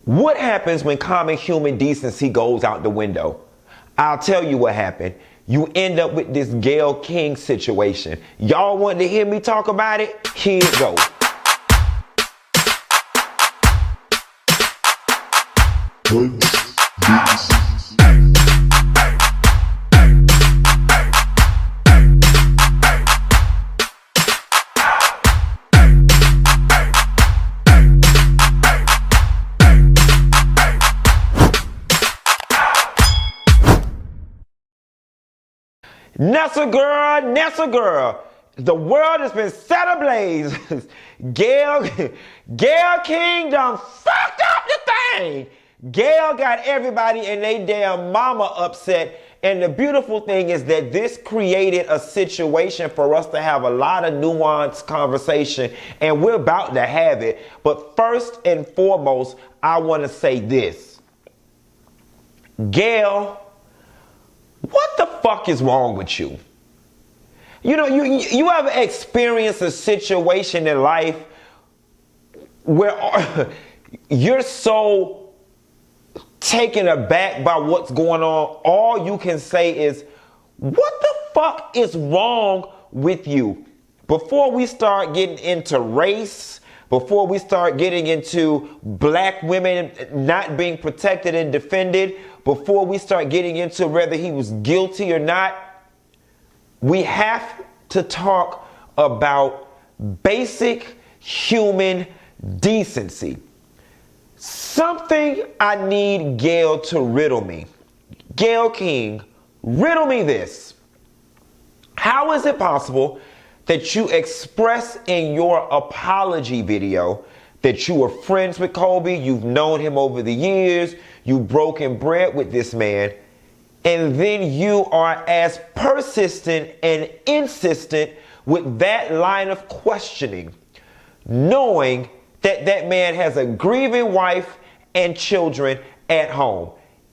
What happens when common human decency goes out the window? I'll tell you what happened. You end up with this Gayle King situation. Y'all want to hear me talk about it? Here it goes. Nessa girl, the world has been set ablaze. Gayle King done fucked up the thing. Gayle got everybody and they damn mama upset. And the beautiful thing is that this created a situation for us to have a lot of nuanced conversation, and we're about to have it. But first and foremost, I want to say this. Gayle, what the fuck is wrong with you? You know, you ever experienced a situation in life where you're so taken aback by what's going on, all you can say is, what the fuck is wrong with you? Before we start getting into race, before we start getting into black women not being protected and defended, before we start getting into whether he was guilty or not, we have to talk about basic human decency. Something I need Gayle to riddle me. Gayle King, riddle me this. How is it possible that you express in your apology video that you were friends with Kobe, you've known him over the years, you've broken bread with this man, and then you are as persistent and insistent with that line of questioning, knowing that that man has a grieving wife and children at home?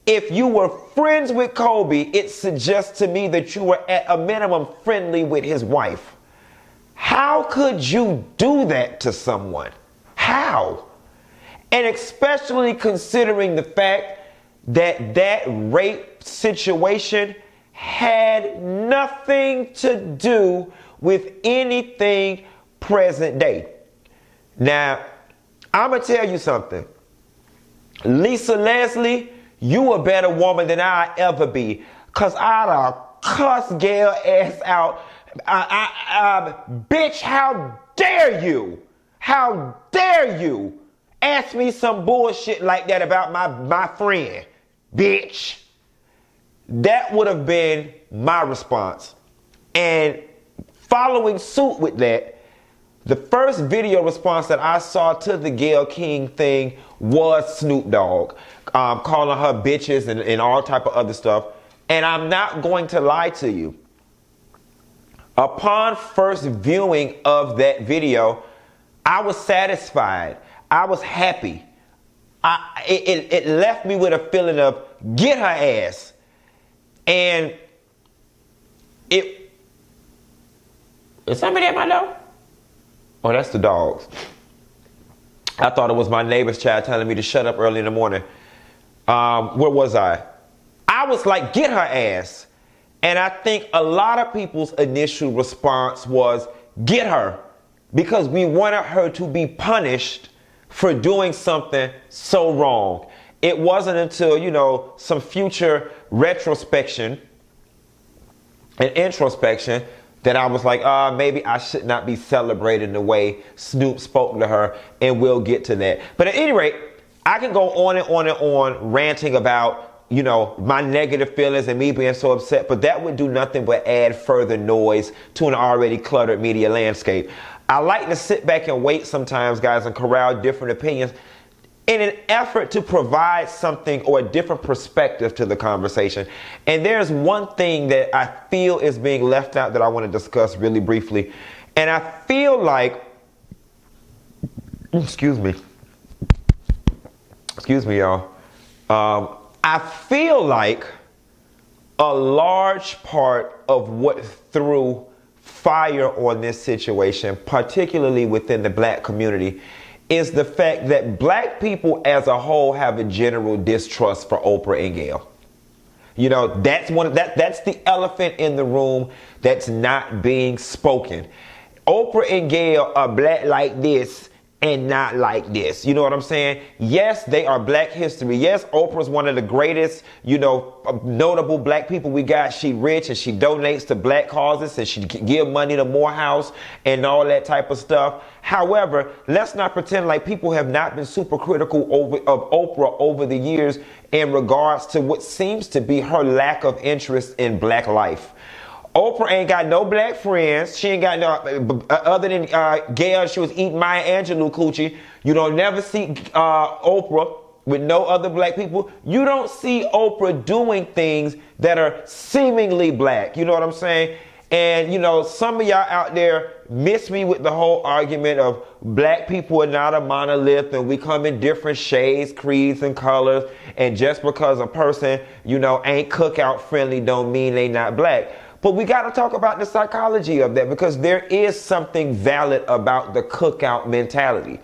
If you were friends with Kobe, it suggests to me that you were at a minimum friendly with his wife. How could you do that to someone? How? And especially considering the fact that that rape situation had nothing to do with anything present day. Now, I'm going to tell you something. Lisa Leslie, you a better woman than I'll ever be. Because I'd cuss Gayle ass out. Bitch, how dare you? How dare you ask me some bullshit like that about my friend? Bitch. That would have been my response. And following suit with that, the first video response that I saw to the Gayle King thing was Snoop Dogg, calling her bitches and all type of other stuff. And I'm not going to lie to you. Upon first viewing of that video, I was satisfied. I was happy. It left me with a feeling of get her ass. And is somebody at my door? Oh, that's the dogs. I thought it was my neighbor's child telling me to shut up early in the morning. Where was I? I was like, get her ass. And I think a lot of people's initial response was, get her. Because we wanted her to be punished for doing something so wrong. It wasn't until, some future retrospection and introspection that I was like, maybe I should not be celebrating the way Snoop spoke to her, and we'll get to that. But at any rate, I can go on and on and on ranting about, my negative feelings and me being so upset, but that would do nothing but add further noise to an already cluttered media landscape. I like to sit back and wait sometimes, guys, and corral different opinions in an effort to provide something or a different perspective to the conversation. And there's one thing that I feel is being left out that I want to discuss really briefly. And I feel like, excuse me, y'all. I feel like a large part of what threw fire on this situation, particularly within the black community, is the fact that black people as a whole have a general distrust for Oprah and Gayle. You know, that's the elephant in the room that's not being spoken. Oprah and Gayle are black like this and not like this. You know what I'm saying? Yes, they are black history. Yes, Oprah's one of the greatest, notable black people we got. She rich and she donates to black causes and she give money to Morehouse and all that type of stuff. However, let's not pretend like people have not been super critical of Oprah over the years in regards to what seems to be her lack of interest in black life. Oprah ain't got no black friends. She ain't got no, other than Gayle, she was eating Maya Angelou coochie. You don't never see Oprah with no other black people. You don't see Oprah doing things that are seemingly black. You know what I'm saying? And, some of y'all out there miss me with the whole argument of black people are not a monolith and we come in different shades, creeds, and colors. And just because a person, ain't cookout friendly don't mean they not black. But we got to talk about the psychology of that because there is something valid about the cookout mentality.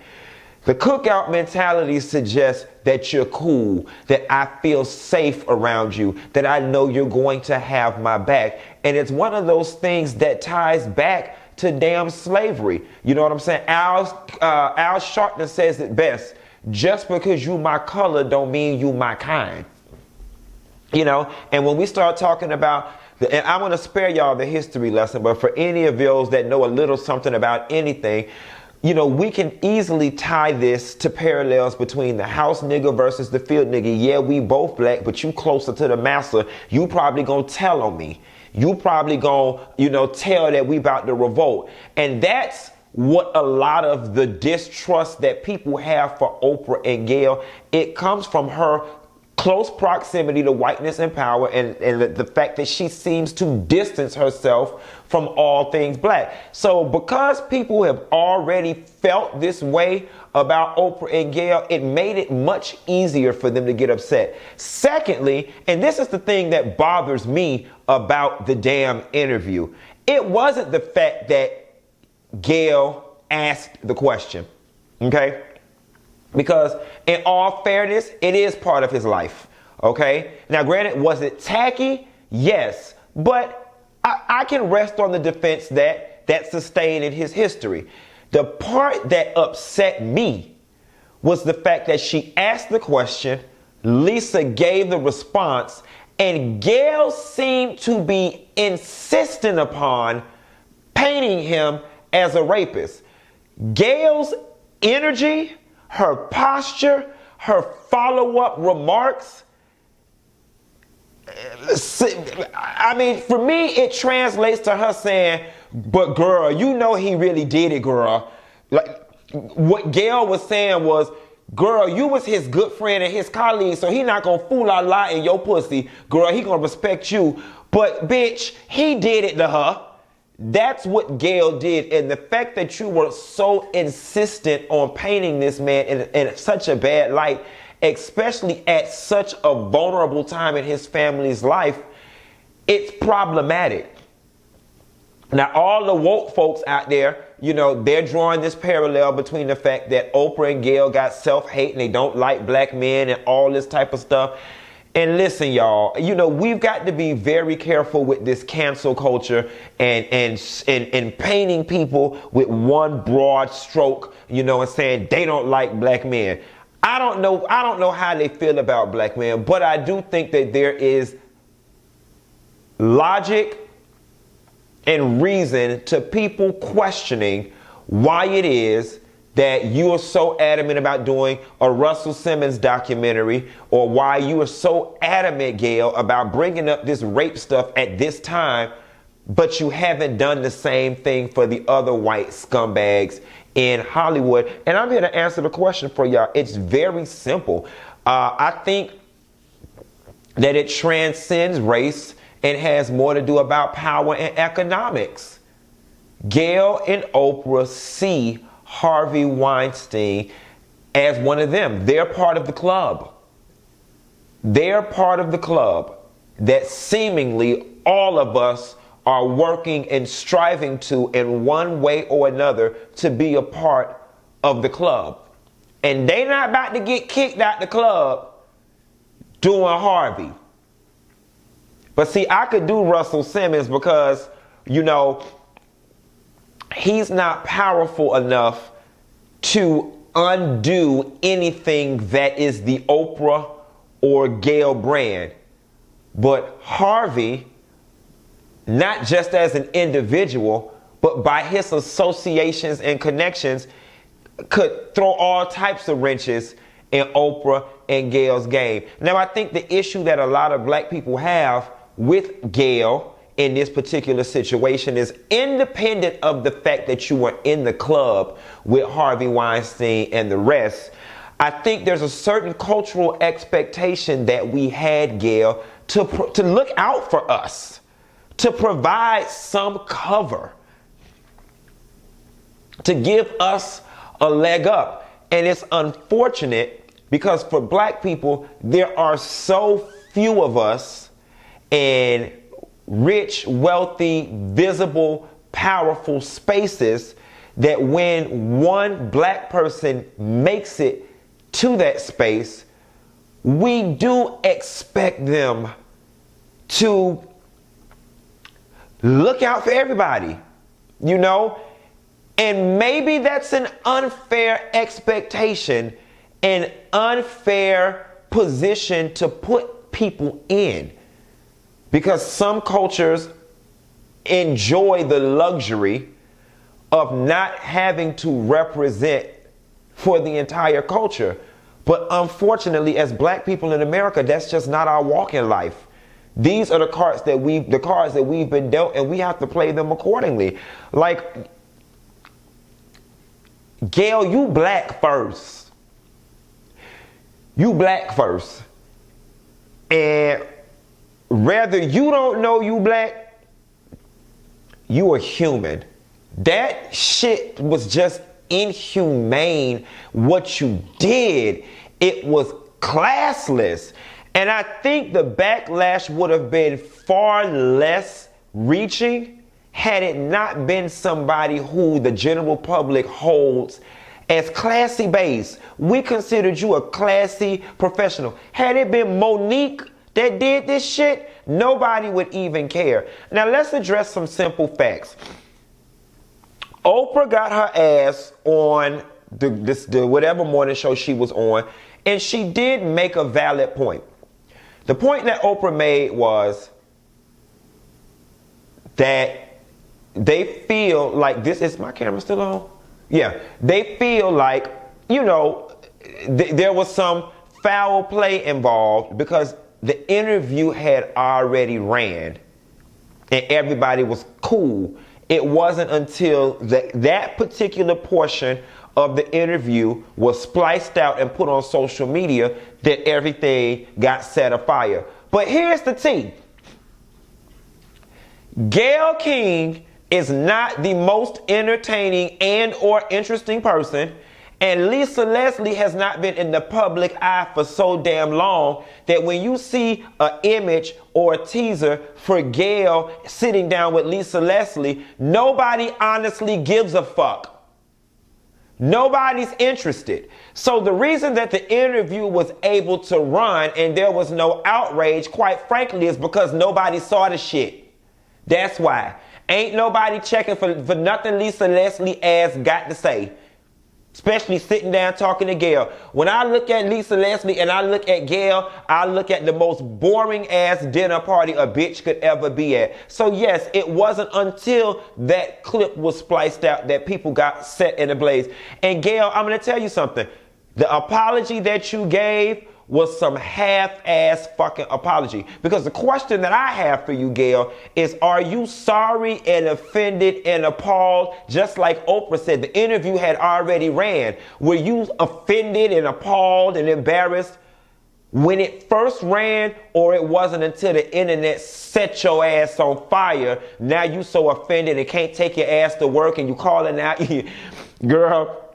The cookout mentality suggests that you're cool, that I feel safe around you, that I know you're going to have my back. And it's one of those things that ties back to damn slavery. You know what I'm saying? Al Sharpton says it best. Just because you my color don't mean you my kind. And when we start talking about, and I'm going to spare y'all the history lesson, but for any of those that know a little something about anything, we can easily tie this to parallels between the house nigga versus the field nigga. Yeah, we both black, but you closer to the master. You probably going to tell on me. You probably going to, tell that we about to revolt. And that's what a lot of the distrust that people have for Oprah and Gayle, it comes from her close proximity to whiteness and power and the fact that she seems to distance herself from all things black. So because people have already felt this way about Oprah and Gayle, it made it much easier for them to get upset. Secondly, and this is the thing that bothers me about the damn interview, it wasn't the fact that Gayle asked the question, okay? Because in all fairness, it is part of his life, okay? Now, granted, was it tacky? Yes. But I can rest on the defense that that's sustained in his history. The part that upset me was the fact that she asked the question, Lisa gave the response, and Gayle seemed to be insistent upon painting him as a rapist. Gayle's energy, her posture, her follow-up remarks, I mean, for me, it translates to her saying, but girl, he really did it, girl. Like, what Gayle was saying was, girl, you was his good friend and his colleague, so he not gonna fool a lot in your pussy. Girl, he gonna respect you. But bitch, he did it to her. That's what Gayle did. And the fact that you were so insistent on painting this man in such a bad light, especially at such a vulnerable time in his family's life, it's problematic. Now, all the woke folks out there, they're drawing this parallel between the fact that Oprah and Gayle got self-hate and they don't like black men and all this type of stuff. And listen, y'all, we've got to be very careful with this cancel culture and painting people with one broad stroke, and saying they don't like black men. I don't know how they feel about black men, but I do think that there is logic and reason to people questioning why it is that you are so adamant about doing a Russell Simmons documentary, or why you are so adamant, Gayle, about bringing up this rape stuff at this time, but you haven't done the same thing for the other white scumbags in Hollywood. And I'm here to answer the question for y'all. It's very simple. I think that it transcends race and has more to do about power and economics. Gayle and Oprah see Harvey Weinstein as one of them. They're part of the club. They're part of the club that seemingly all of us are working and striving to, in one way or another, to be a part of the club. And they not about to get kicked out the club doing Harvey. But see, I could do Russell Simmons because, you know, he's not powerful enough to undo anything that is the Oprah or Gayle brand. But Harvey, not just as an individual, but by his associations and connections, could throw all types of wrenches in Oprah and Gayle's game. Now, I think the issue that a lot of black people have with Gayle in this particular situation is independent of the fact that you were in the club with Harvey Weinstein and the rest. I think there's a certain cultural expectation that we had, Gayle, to look out for us, to provide some cover, to give us a leg up. And it's unfortunate because for black people, there are so few of us in rich, wealthy, visible, powerful spaces that when one black person makes it to that space, we do expect them to look out for everybody, you know? And maybe that's an unfair expectation, an unfair position to put people in. Because some cultures enjoy the luxury of not having to represent for the entire culture. But unfortunately, as black people in America, that's just not our walk in life. These are the cards that we've been dealt, and we have to play them accordingly. Like, Gayle, you black first. You black first. And whether you don't know you black, you are human. That shit was just inhumane what you did. It was classless. And I think the backlash would have been far less reaching had it not been somebody who the general public holds as classy based. We considered you a classy professional. Had it been Monique that did this shit, nobody would even care. Now let's address some simple facts. Oprah got her ass on the whatever morning show she was on, and she did make a valid point. The point that Oprah made was that they feel like this is my camera still on? Yeah. They feel like, you know, there was some foul play involved because the interview had already ran and everybody was cool. It wasn't until that particular portion of the interview was spliced out and put on social media that everything got set afire. But here's the tea. Gayle King is not the most entertaining and or interesting person, and Lisa Leslie has not been in the public eye for so damn long that when you see an image or a teaser for Gayle sitting down with Lisa Leslie, nobody honestly gives a fuck. Nobody's interested. So the reason that the interview was able to run and there was no outrage, quite frankly, is because nobody saw the shit. That's why. Ain't nobody checking for nothing Lisa Leslie ass got to say. Especially sitting down talking to Gayle. When I look at Lisa Leslie and I look at Gayle, I look at the most boring ass dinner party a bitch could ever be at. So yes, it wasn't until that clip was spliced out that people got set in a blaze. And Gayle, I'm going to tell you something. The apology that you gave was some half-ass fucking apology. Because the question that I have for you, Gayle, is are you sorry and offended and appalled? Just like Oprah said, the interview had already ran. Were you offended and appalled and embarrassed when it first ran, or it wasn't until the internet set your ass on fire? Now you so offended and can't take your ass to work and you calling out, girl,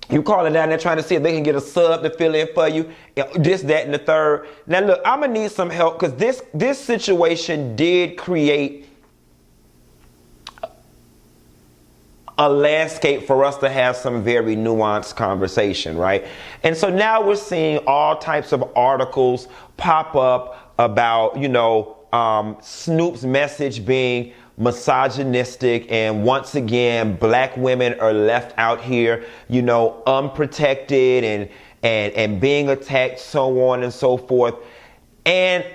you calling down there trying to see if they can get a sub to fill in for you. This, that, and the third. Now look, I'm going to need some help because this situation did create a landscape for us to have some very nuanced conversation, right? And so now we're seeing all types of articles pop up about, Snoop's message being misogynistic, and once again, black women are left out here, unprotected and being attacked, so on and so forth. And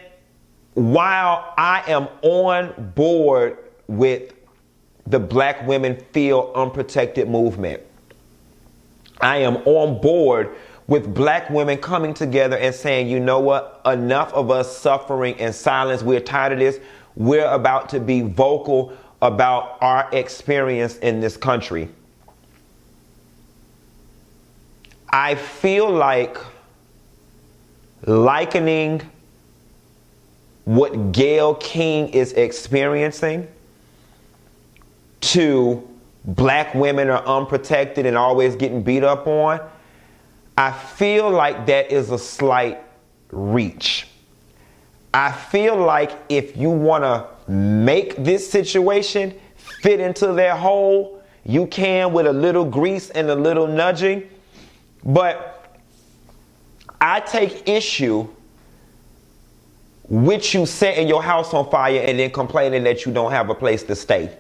while I am on board with the Black Women Feel Unprotected movement, I am on board with black women coming together and saying, you know what, enough of us suffering in silence. We're tired of this. We're about to be vocal about our experience in this country. I feel like likening what Gayle King is experiencing to black women are unprotected and always getting beat up on, I feel like that is a slight reach. I feel like if you want to make this situation fit into their hole, you can with a little grease and a little nudging. But I take issue with you setting your house on fire and then complaining that you don't have a place to stay.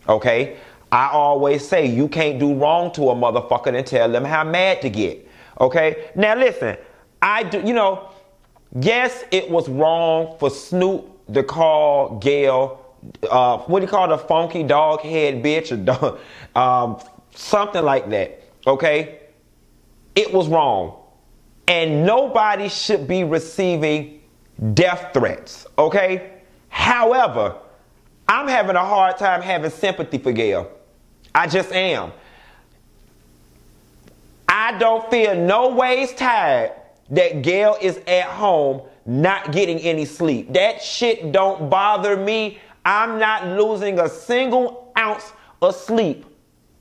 Okay? I always say you can't do wrong to a motherfucker and tell them how mad to get. Okay? Now listen, yes, it was wrong for Snoop to call Gayle, what do you call it, a funky dog head bitch or something like that. Okay? It was wrong. And nobody should be receiving death threats. Okay? However, I'm having a hard time having sympathy for Gayle. I just am. I don't feel no ways tired that Gayle is at home not getting any sleep. That shit don't bother me. I'm not losing a single ounce of sleep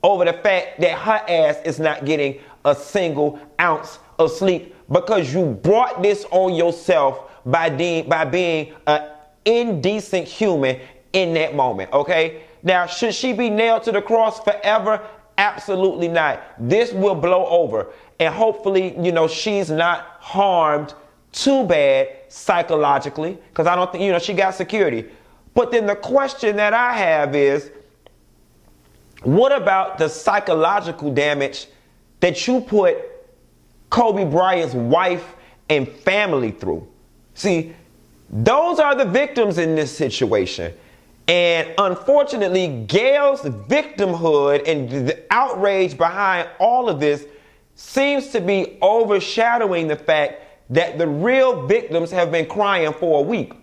over the fact that her ass is not getting a single ounce of sleep because you brought this on yourself by being an indecent human in that moment, okay? Now, should she be nailed to the cross forever? Absolutely not. This will blow over. And hopefully, she's not harmed too bad psychologically, because I don't think, she got security. But then the question that I have is, what about the psychological damage that you put Kobe Bryant's wife and family through? See, those are the victims in this situation. And unfortunately, Gayle's victimhood and the outrage behind all of this seems to be overshadowing the fact that the real victims have been crying for a week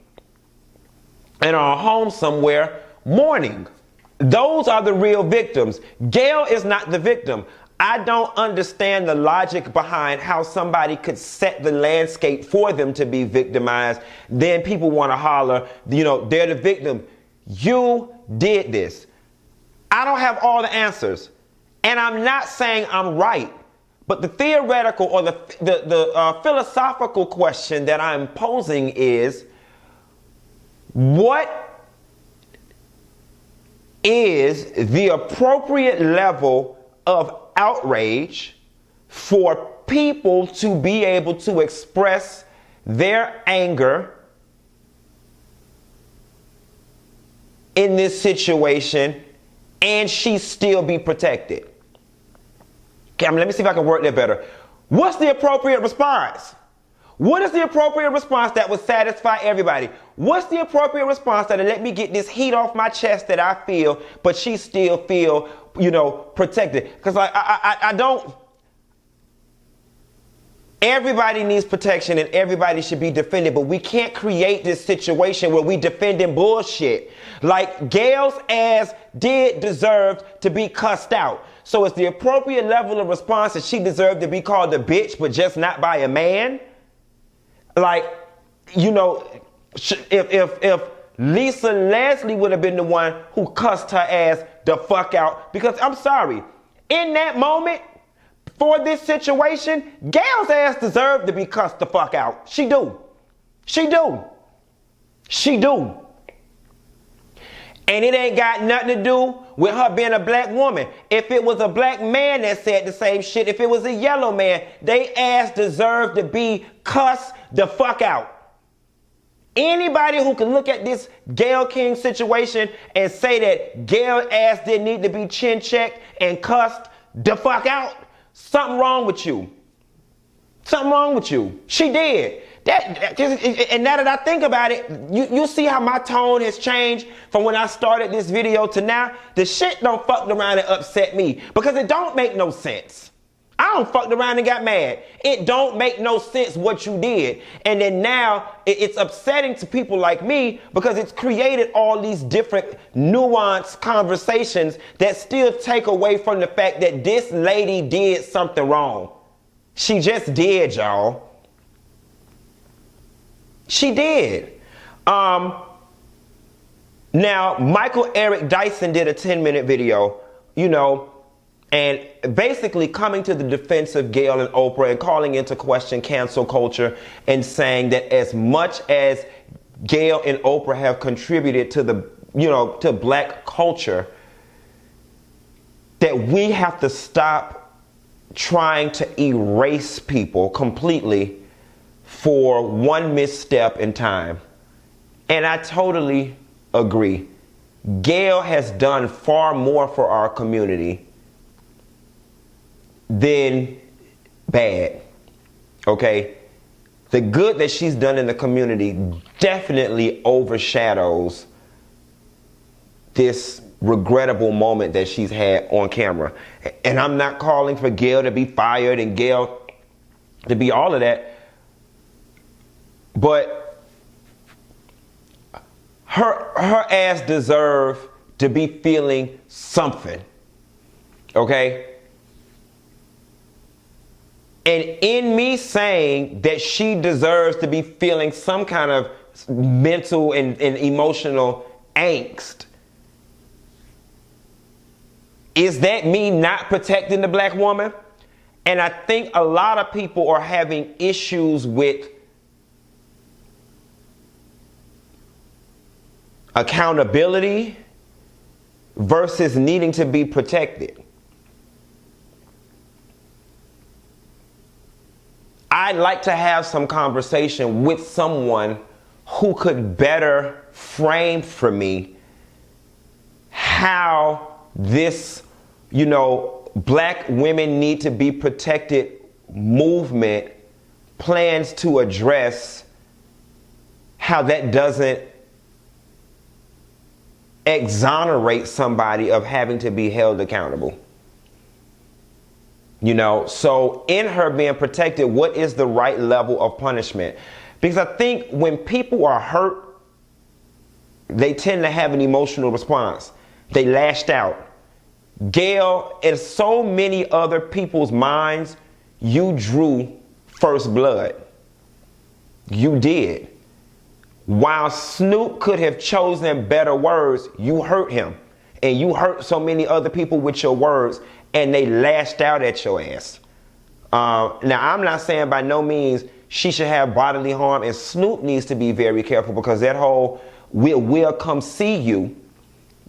and are home somewhere mourning. Those are the real victims. Gayle is not the victim. I don't understand the logic behind how somebody could set the landscape for them to be victimized. Then people want to holler, they're the victim. You did this. I don't have all the answers. And I'm not saying I'm right. But the theoretical or the philosophical question that I'm posing is, what is the appropriate level of outrage for people to be able to express their anger in this situation and she still be protected? Okay, let me see if I can word that better. What's the appropriate response? What is the appropriate response that would satisfy everybody? What's the appropriate response that'll let me get this heat off my chest that I feel, but she still feel, protected? Because I don't. Everybody needs protection and everybody should be defended, but we can't create this situation where we defending bullshit. Like Gayle's ass did deserve to be cussed out. So it's the appropriate level of response that she deserved to be called a bitch, but just not by a man. Like, if Lisa Leslie would have been the one who cussed her ass the fuck out, because I'm sorry, in that moment, for this situation, Gayle's ass deserved to be cussed the fuck out. She do. She do. She do. And it ain't got nothing to do with her being a black woman. If it was a black man that said the same shit, if it was a yellow man, they ass deserve to be cussed the fuck out. Anybody who can look at this Gayle King situation and say that Gayle ass didn't need to be chin checked and cussed the fuck out, something wrong with you. Something wrong with you. She did. And now that I think about it, you see how my tone has changed from when I started this video to now? The shit don't fuck around and upset me because it don't make no sense. I don't fucked around and got mad. It don't make no sense what you did. And then now it's upsetting to people like me because it's created all these different nuanced conversations that still take away from the fact that this lady did something wrong. She just did, y'all. She did. Now, Michael Eric Dyson did a 10-minute video, and basically coming to the defense of Gayle and Oprah and calling into question cancel culture and saying that as much as Gayle and Oprah have contributed to to black culture, that we have to stop trying to erase people completely for one misstep in time. And I totally agree. Gayle has done far more for our community than bad. Okay? The good that she's done in the community definitely overshadows this regrettable moment that she's had on camera. And I'm not calling for Gayle to be fired and Gayle to be all of that. But her ass deserves to be feeling something. Okay? And in me saying that she deserves to be feeling some kind of mental and emotional angst, is that me not protecting the black woman? And I think a lot of people are having issues with accountability versus needing to be protected. I'd like to have some conversation with someone who could better frame for me how this, black women need to be protected movement plans to address how that doesn't exonerate somebody of having to be held accountable. So in her being protected, what is the right level of punishment? Because I think when people are hurt, they tend to have an emotional response. They lashed out. Gayle, in so many other people's minds, you drew first blood. You did. While Snoop could have chosen better words, you hurt him. And you hurt so many other people with your words, and they lashed out at your ass. Now, I'm not saying by no means she should have bodily harm, and Snoop needs to be very careful because that whole we'll come see you.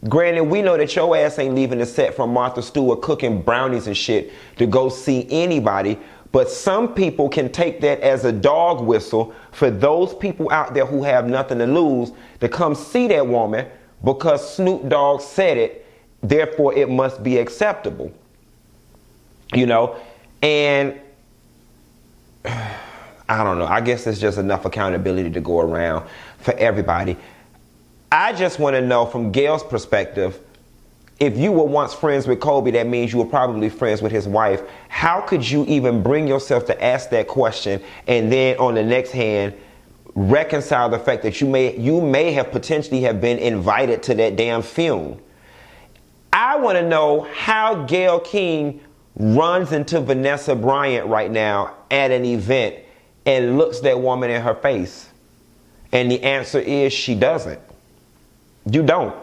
Granted, we know that your ass ain't leaving the set from Martha Stewart cooking brownies and shit to go see anybody. But some people can take that as a dog whistle for those people out there who have nothing to lose to come see that woman because Snoop Dogg said it, therefore it must be acceptable. And I don't know. I guess there's just enough accountability to go around for everybody. I just want to know from Gayle's perspective, if you were once friends with Kobe, that means you were probably friends with his wife. How could you even bring yourself to ask that question and then on the next hand, reconcile the fact that you may have potentially have been invited to that damn funeral? I want to know how Gayle King runs into Vanessa Bryant right now at an event and looks that woman in her face. And the answer is she doesn't. You don't.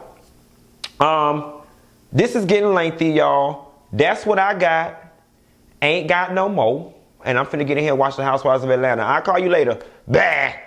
This is getting lengthy, y'all. That's what I got. Ain't got no more. And I'm finna get in here and watch the Housewives of Atlanta. I'll call you later. Bye.